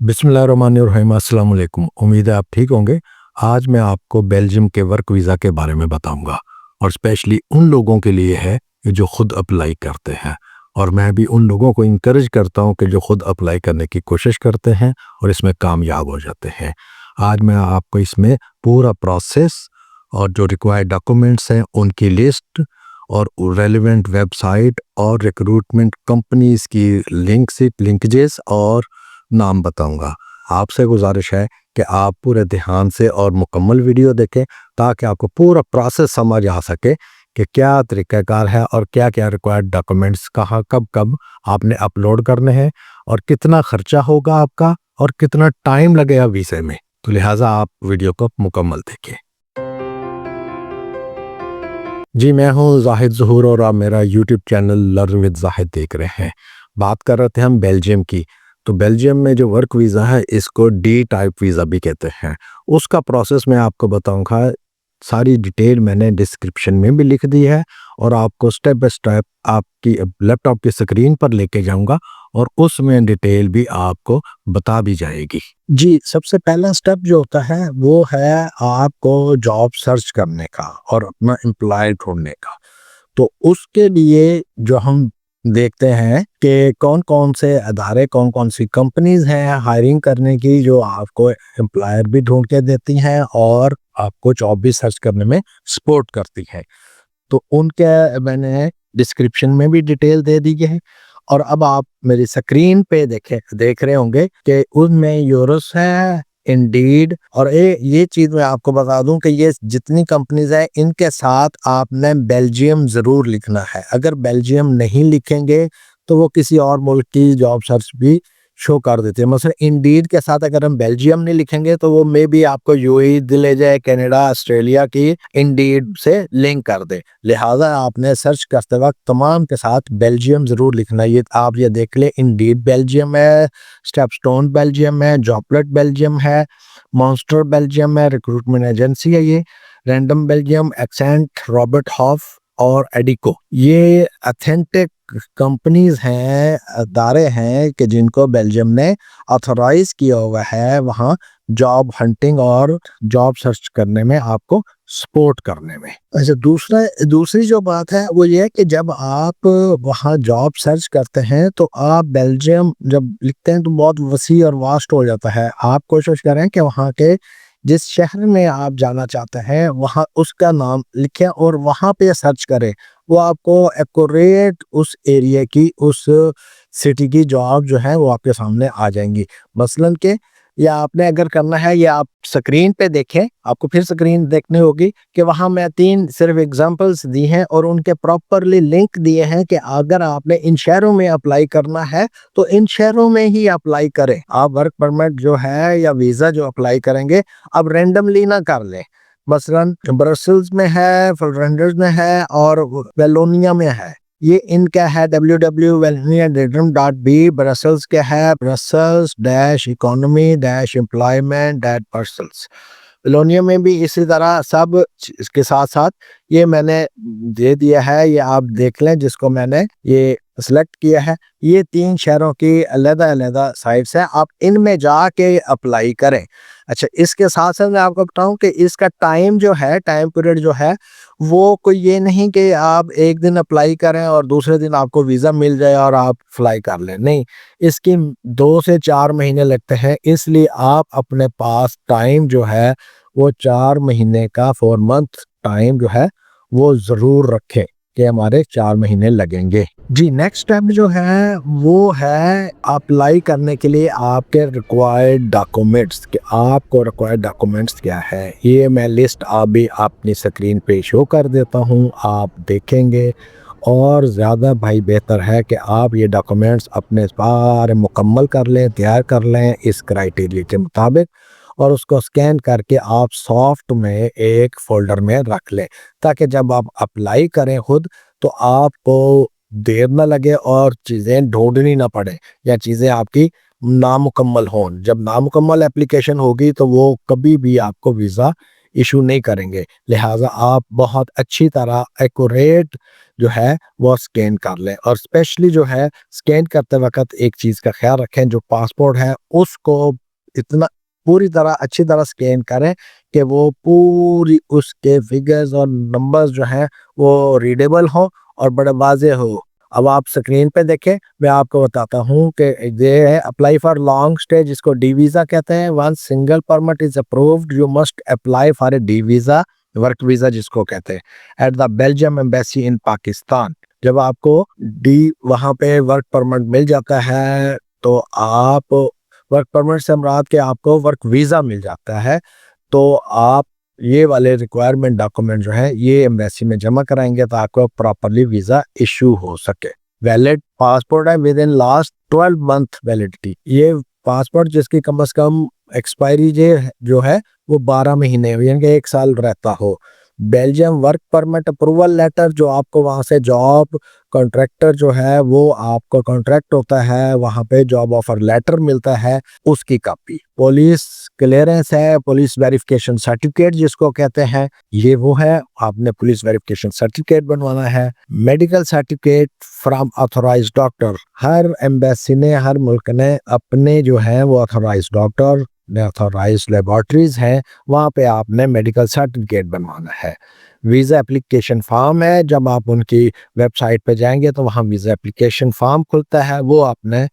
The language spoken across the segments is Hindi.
बिस्मिल्लाहिर्रहमानिर्रहीम, अस्सलाम वालेकुम। उम्मीद है आप ठीक होंगे। आज मैं आपको बेल्जियम के वर्क वीज़ा के बारे में बताऊंगा और स्पेशली उन लोगों के लिए है कि जो खुद अप्लाई करते हैं, और मैं भी उन लोगों को इनकरेज करता हूं कि जो खुद अप्लाई करने की कोशिश करते हैं और इसमें कामयाब हो जाते हैं। आज मैं आपको इसमें पूरा प्रोसेस और जो रिक्वायर्ड डॉक्यूमेंट्स हैं उनकी लिस्ट और रेलिवेंट वेबसाइट और रिक्रूटमेंट कंपनीज की लिंकेजेस और नाम बताऊंगा। आपसे गुजारिश है कि आप पूरे ध्यान से और मुकम्मल वीडियो देखें ताकि आपको पूरा प्रोसेस समझ आ सके कि क्या तरीक़ाकार है और क्या क्या रिक्वायर्ड डॉक्यूमेंट्स कहाँ कब कब आपने अपलोड करने हैं और कितना खर्चा होगा आपका और कितना टाइम लगेगा वीज़े में। तो लिहाजा आप वीडियो को मुकम्मल देखें। जी, मैं हूँ जाहिद ज़हूर और आप मेरा YouTube channel learn with Zahid देख रहे हैं। बात कर रहे थे हम बेल्जियम की। तो बेल्जियम में जो वर्क वीज़ा है इसको डी टाइप वीज़ा भी कहते हैं। उसका प्रोसेस मैं आपको बताऊंगा। सारी डिटेल मैंने डिस्क्रिप्शन में भी लिख दी है और आपको स्टेप बाय स्टेप आपकी लैपटॉप की स्क्रीन पर लेके जाऊंगा और उसमें डिटेल भी आपको बता दी जाएगी। जी, सबसे पहला स्टेप जो होता है वो है आपको जॉब सर्च करने का और अपना एम्प्लॉय ढूँढने का। तो उसके लिए जो हम देखते हैं कि कौन-कौन से अदारे, कौन-कौन सी कंपनीज़ हैं हायरिंग करने की जो आपको एम्प्लॉयर भी ढूँढ के देती हैं और आपको जॉब भी सर्च करने में सपोर्ट करती है। तो उनके मैंने डिस्क्रिप्शन में भी डिटेल दे दी है और अब आप मेरी स्क्रीन पे देख रहे होंगे कि उनमें यूरोस है, इंडीड और ये चीज़ मैं आपको बता दूं कि ये जितनी कंपनीज है इनके साथ आपने बेल्जियम ज़रूर लिखना है। अगर बेल्जियम नहीं लिखेंगे तो वो किसी और मुल्क की जॉब सर्च भी शो कर देते हैं। मसलन इंडीड के साथ अगर हम बेल्जियम नहीं लिखेंगे तो वो मे भी आपको यूएई ले जाए, कनाडा, ऑस्ट्रेलिया की इंडीड से लिंक कर दे। लिहाजा आपने सर्च करते वक्त तमाम के साथ बेल्जियम ज़रूर लिखना है। ये आप ये देख ले, इंडीड बेल्जियम है, स्टेपस्टोन बेल्जियम है, जॉबलेट बेल्जियम है, मॉन्स्टर बेल्जियम है, रिक्रूटमेंट एजेंसी है ये, random Belgium, Accent, Robert Half और एडिको। ये अथेंटिक कंपनीज हैं, अदारे हैं कि जिनको बेल्जियम ने ऑथराइज किया हुआ है वहाँ जॉब हंटिंग और जॉब सर्च करने में, आपको सपोर्ट करने में। अच्छा, दूसरी जो बात है वो ये है कि जब आप वहाँ जॉब सर्च करते हैं तो आप बेल्जियम जब लिखते हैं तो बहुत वसी और वास्ट हो जाता है। आप कोशिश करें कि वहाँ के जिस शहर में आप जाना चाहते हैं वहाँ उसका नाम लिखें और वहाँ पे सर्च करें। वो आपको एक्यूरेट उस एरिया की, उस सिटी की जॉब जो है वो आपके सामने आ जाएंगी। मसलन के या आपने अगर करना है, या आप स्क्रीन पे देखें, आपको फिर स्क्रीन देखनी होगी कि वहाँ मैं 3 सिर्फ एग्जांपल्स दी हैं और उनके प्रॉपरली लिंक दिए हैं कि अगर आपने इन शहरों में अप्लाई करना है तो इन शहरों में ही अप्लाई करें। आप वर्क परमिट जो है या वीज़ा जो अप्लाई करेंगे अब रैंडमली ना कर लें। मसलन ब्रसल्स में है, फ्लैंडर्स में है और वेलोनिया में है। ये इनका है www.valoniadream.be। ब्रसल्स क्या है, brussels-economy-employment-brussels। वेलोनिया में भी इसी तरह सब इसके साथ साथ ये मैंने दे दिया है, ये आप देख लें जिसको मैंने ये सेलेक्ट किया है। ये 3 शहरों की अलग-अलग साइट्स हैं, आप इनमें जाके अप्लाई करें। अच्छा, इसके साथ साथ मैं आपको बताऊं कि इसका टाइम जो है, टाइम पीरियड जो है वो कोई ये नहीं कि आप एक दिन अप्लाई करें और दूसरे दिन आपको वीज़ा मिल जाए और आप फ्लाई कर लें। नहीं, इसकी 2 से 4 महीने लगते हैं। इसलिए आप अपने पास टाइम जो है वो 4 महीने का 4 मंथ टाइम जो है वो ज़रूर रखें कि हमारे 4 महीने लगेंगे। जी, नेक्स्ट स्टेप जो है वो है अप्लाई करने के लिए आपके रिक्वायर्ड डॉक्यूमेंट्स, कि आपको रिक्वायर्ड डॉक्यूमेंट्स क्या है। ये मैं लिस्ट अभी अपनी स्क्रीन पे शो कर देता हूँ, आप देखेंगे। और ज़्यादा भाई बेहतर है कि आप ये डॉक्यूमेंट्स अपने सारे मुकम्मल कर लें, तैयार कर लें इस क्राइटेरिया के मुताबिक, और उसको स्कैन करके आप सॉफ्ट में एक फ़ोल्डर में रख लें ताकि जब आप अप्लाई करें खुद तो आपको देर ना लगे और चीज़ें ढूंढनी ना पड़े या चीज़ें आपकी नामुकम्मल हों। जब नामुकम्मल एप्लीकेशन होगी तो वो कभी भी आपको वीज़ा इशू नहीं करेंगे। लिहाजा आप बहुत अच्छी तरह एक्यूरेट जो है वो स्कैन कर लें, और स्पेशली जो है स्कैन करते वक्त एक चीज़ का ख्याल रखें, जो पासपोर्ट है उसको इतना पूरी तरह अच्छी तरह स्कैन करें कि वो पूरी उसके फिगर्स और नंबर्स जो हैं वो रीडेबल हो और बड़े वाज़ेह हो। अब आप स्क्रीन पे देखें, मैं आपको बताता हूँ कि ये है अप्लाई फॉर लॉन्ग स्टे, जिसको डी वीज़ा कहते हैं। Once single permit is approved you must apply for a D visa, work visa जिसको कहते हैं, at the Belgium embassy in Pakistan. जब आपको डी वहाँ पे वर्क परमिट मिल जाता है तो आप वर्क परमिट से मुराद के आपको वर्क वीज़ा मिल जाता है, तो आप ये वाले रिक्वायरमेंट डॉक्यूमेंट जो है ये एम्बेसी में जमा कराएंगे तो आपको प्रॉपरली वीज़ा इशू हो सके। वैलिड पासपोर्ट है with in last 12 month validity. ये पासपोर्ट जिसकी कम से कम एक्सपायरी जो है वो 12 महीने यानी कि 1 साल रहता हो। Belgium work permit approval letter, जो आपको वहाँ से जॉब कॉन्ट्रैक्टर जो है वो आपको कॉन्ट्रैक्ट होता है, वहाँ पे जॉब ऑफर लेटर मिलता है, उसकी कॉपी। पुलिस क्लियरेंस है, पुलिस वेरिफिकेशन सर्टिफिकेट जिसको कहते हैं, ये वो है, आपने पुलिस वेरिफिकेशन सर्टिफिकेट बनवाना है। Medical certificate from authorised doctor, हर एम्बेसी ने, हर मुल्क ने अपने जो है वो ऑथोराइज्ड डॉक्टर, ऑथोराइज्ड लेबोरेटरीज हैं, वहाँ पे आपने मेडिकल सर्टिफिकेट बनवाना है। वीज़ा एप्लीकेशन फॉर्म है, जब आप उनकी वेबसाइट पे जाएंगे तो वहाँ वीज़ा एप्लीकेशन फॉर्म खुलता है, वो आपने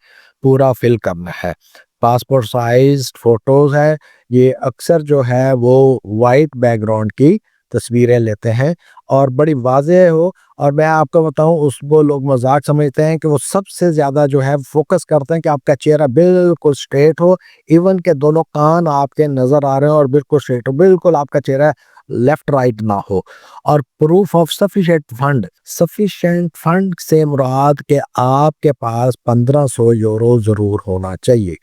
पूरा फिल करना है। पासपोर्ट साइज फोटोज़ है, ये अक्सर जो है वो वाइट बैकग्राउंड की तस्वीरें लेते हैं और बड़ी वाज़ेह हो। और मैं आपको बताऊं, उसको लोग मजाक समझते हैं कि वो सबसे ज़्यादा जो है फोकस करते हैं कि आपका चेहरा बिल्कुल स्ट्रेट हो, इवन के दोनों कान आपके नज़र आ रहे हो और बिल्कुल स्ट्रेट हो, बिल्कुल आपका चेहरा लेफ्ट राइट ना हो। और प्रूफ ऑफ सफिशिएंट फंड से मुराद के आपके पास 1500 यूरो ज़रूर होना चाहिए,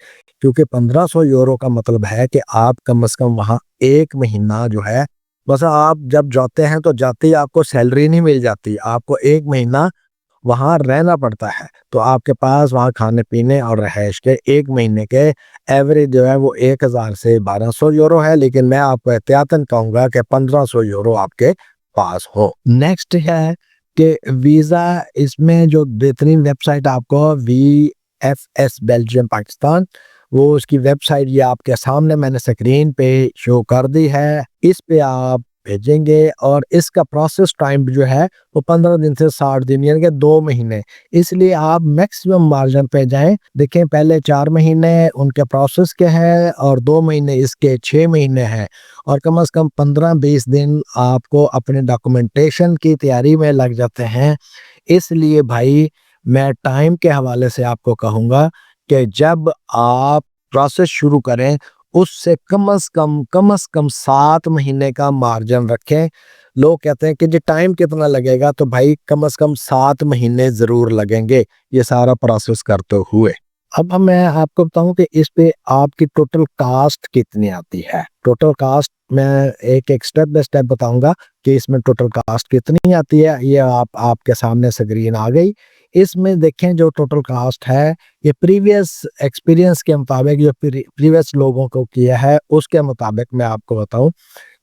क्योंकि 1500 यूरो का मतलब है कि आप कम से कम वहाँ 1 महीना जो है, बस आप जब जाते हैं तो जाते ही आपको सैलरी नहीं मिल जाती, आपको 1 महीना वहाँ रहना पड़ता है। तो आपके पास वहाँ खाने पीने और रहायश के 1 महीने के एवरेज जो है वो 1000 से 1200 यूरो है, लेकिन मैं आपको एहतियातन कहूँगा कि 1500 यूरो आपके पास हो। नेक्स्ट है कि वीज़ा, इसमें जो बेहतरीन वेबसाइट आपको VFS बेल्जियम पाकिस्तान, वो उसकी वेबसाइट ये आपके सामने मैंने स्क्रीन पे शो कर दी है, इस पे आप भेजेंगे और इसका प्रोसेस टाइम जो है वो 15 दिन से 60 दिन यानी कि 2 महीने, इसलिए आप मैक्सिमम मार्जिन पे जाएं। देखें, पहले 4 महीने उनके प्रोसेस के हैं और 2 महीने इसके 6 महीने हैं, और कम से कम 15-20 दिन आपको अपने डॉक्यूमेंटेशन की तैयारी में लग जाते हैं। इसलिए भाई मैं टाइम के हवाले से आपको कहूँगा कि जब आप प्रोसेस शुरू करें उससे कम से कम 7 महीने का मार्जिन रखें। लोग कहते हैं कि जी टाइम कितना लगेगा, तो भाई कम से कम 7 महीने ज़रूर लगेंगे ये सारा प्रोसेस करते हुए। अब मैं आपको बताऊं कि इस पे आपकी टोटल कास्ट कितनी आती है। टोटल कास्ट मैं एक स्टेप बाय स्टेप बताऊंगा कि इसमें टोटल कास्ट कितनी आती है। ये आपके सामने स्क्रीन आ गई। इसमें देखें जो टोटल कास्ट है ये प्रीवियस एक्सपीरियंस के मुताबिक, जो प्रीवियस लोगों को किया है उसके मुताबिक मैं आपको बताऊं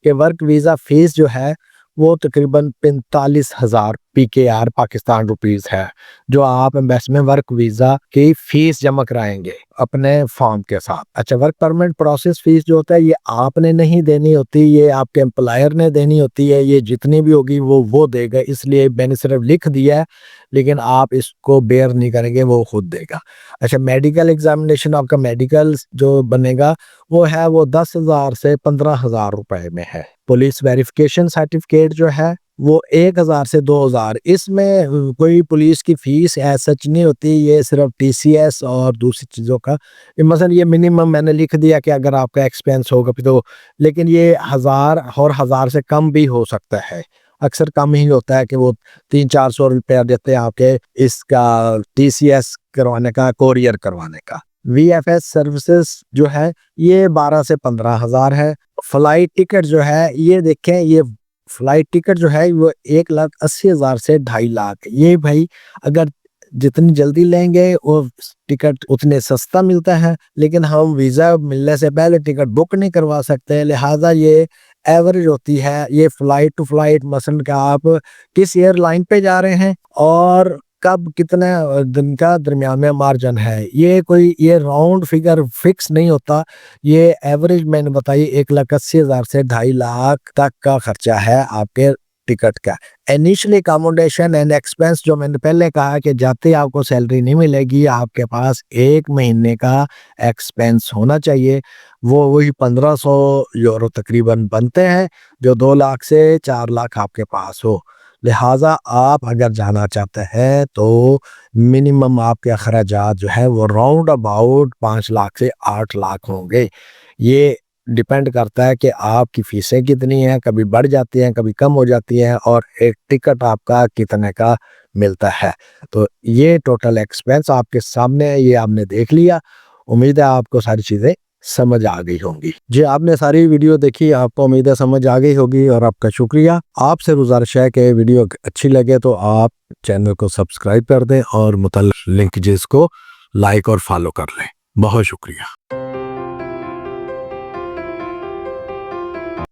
कि वर्क वीज़ा फीस जो है वो तकरीबन 45,000 PKR पाकिस्तान रुपीस है, जो आप एम्बेसी में वर्क वीज़ा की फीस जमा कराएंगे अपने फॉर्म के साथ। अच्छा, वर्क परमिट प्रोसेस फीस जो होता है ये आपने नहीं देनी होती, ये आपके एम्प्लॉयर ने देनी होती है। ये जितनी भी होगी वो देगा, इसलिए मैंने सिर्फ लिख दिया है, लेकिन आप इसको बेयर नहीं करेंगे, वो खुद देगा। अच्छा, मेडिकल एग्जामिनेशन, आपका मेडिकल जो बनेगा वो है वो 10,000 से 15,000 रुपए में है। पुलिस वेरिफिकेशन सर्टिफिकेट जो है वो 1000 से 2000, इसमें कोई पुलिस की फीस सच नहीं होती, ये सिर्फ TCS और दूसरी चीज़ों का मसलन ये मिनिमम मैंने लिख दिया कि अगर आपका एक्सपेंस होगा तो, लेकिन ये 1000 और 1000 से कम भी हो सकता है। अक्सर कम ही होता है कि वो 300-400 रुपया देते हैं आपके इसका TCS करवाने का, कोरियर करवाने का। VFS सर्विसेज जो है ये 12 से 15,000 है। फ्लाइट टिकट जो है ये देखें, ये फ्लाइट टिकट जो है वो 1,80,000 से 2.5 लाख। ये भाई अगर जितनी जल्दी लेंगे वो टिकट उतने सस्ता मिलता है, लेकिन हम वीज़ा मिलने से पहले टिकट बुक नहीं करवा सकते, लिहाजा ये एवरेज होती है। ये फ्लाइट टू फ्लाइट मसलन कि आप किस एयरलाइन पे जा रहे हैं और कब कितने दिन का दरमियान में मार्जिन है। ये राउंड फिगर फिक्स नहीं होता। ये एवरेज मैंने बताई 1,80,000 से 2.5 लाख तक का खर्चा है आपके टिकट का। इनिशियली अकोमोडेशन एंड एक्सपेंस जो मैंने पहले कहा कि जाते आपको सैलरी नहीं मिलेगी, आपके पास 1 महीने का एक्सपेंस होना चाहिए। वो वही 1500 यूरो तकरीबन बनते हैं, जो 2 लाख से 4 लाख आपके पास हो। लिहाजा आप अगर जाना चाहते हैं तो मिनिमम आपके अखराजात जो है वो राउंड अबाउट 5 लाख से 8 लाख होंगे। ये डिपेंड करता है कि आपकी फीसें कितनी हैं, कभी बढ़ जाती हैं, कभी कम हो जाती हैं, और एक टिकट आपका कितने का मिलता है। तो ये टोटल एक्सपेंस आपके सामने है, ये आपने देख लिया। उम्मीद है आपको सारी चीज़ें समझ आ गई होंगी। जी, आपने सारी वीडियो देखी, आपको उम्मीद है समझ आ गई होगी और आपका शुक्रिया। आपसे गुजारिश है कि वीडियो अच्छी लगे तो आप चैनल को सब्सक्राइब कर दें और मुतल्लिक़ लिंकेजेस को लाइक और फॉलो कर लें। बहुत शुक्रिया।